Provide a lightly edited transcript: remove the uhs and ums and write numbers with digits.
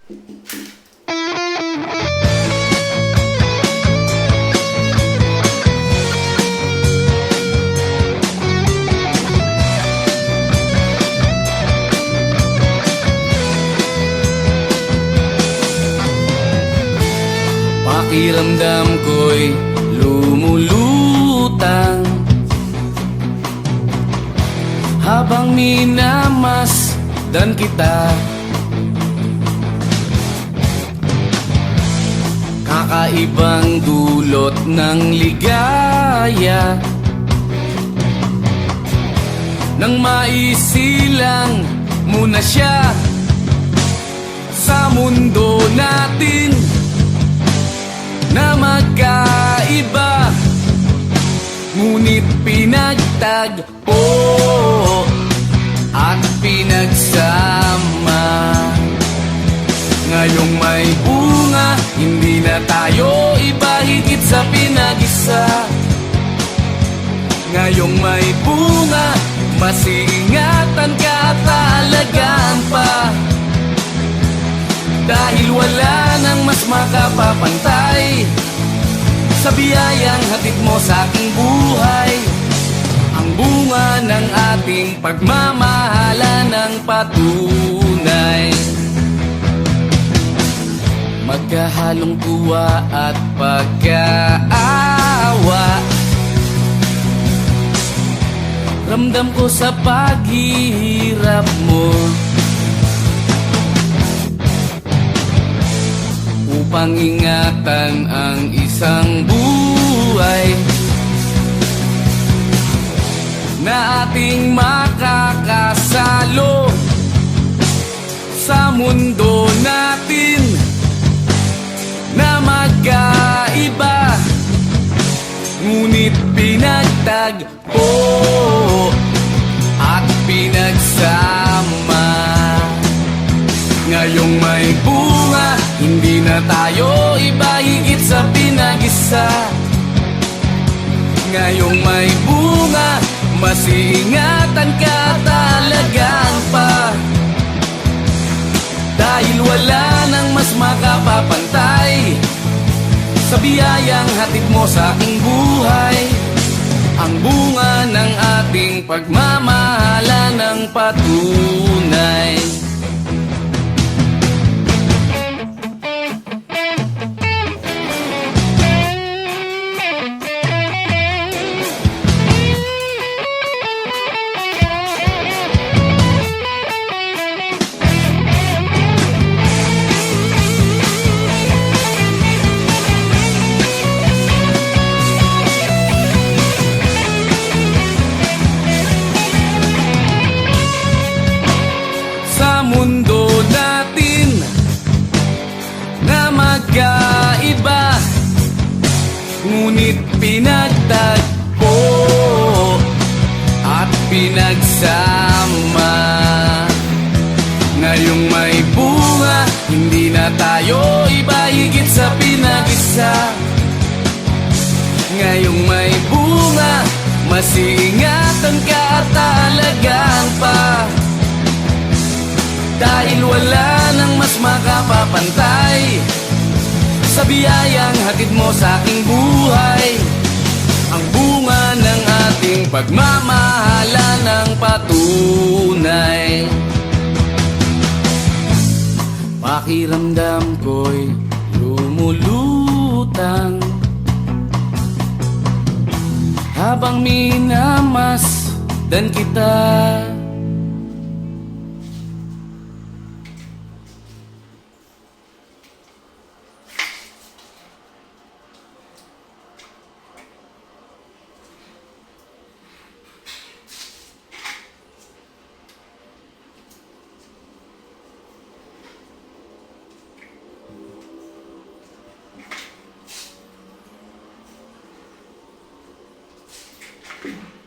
Pakiramdam ko'y lumulutang habang minamasdan kita. Kakaibang dulot ng ligaya nang maisilang mo na siya sa mundo natin na magkaiba, ngunit pinagtagpo at pinagsama. Ngayong may bunga, hindi na tayo iba, higit sa pinag-isa. Ngayong may bunga, mas iingatan ka at aalagaan pa, dahil wala nang mas makapapantay sa biyayang hatid mo sa aking buhay. Ang bunga ng ating pagmamahalan ng patunay, magkahalong tuwa at pagkaawa. Ramdam ko sa paghihirap mo, upang ingatan ang isang buhay na ating makakasalo sa mundo natin na magkaiba, ngunit pinagtagpo at pinagsama. Ngayong may bunga, hindi na tayo iba, higit sa pinag-isa. Ngayong may bunga, mas iingatan ka at alagaan pa, dahil wala nang mas makapapantay sa biyayang hatid mo sa aking buhay. Ang bunga ng ating pagmamahalan ng patunay. Mundo natin na magkaiba, ngunit pinagtagpo at pinagsama. Ngayong may bunga, hindi na tayo iba, higit sa pinag-isa. Ngayong may bunga, mas iingatan ka at alagaan pa, dahil wala nang mas makapapantay sa biyayang hatid mo sa aking buhay. Ang bunga ng ating pagmamahalan ng patunay. Pakiramdam ko'y lumulutang habang minamasdan kita. Thank you.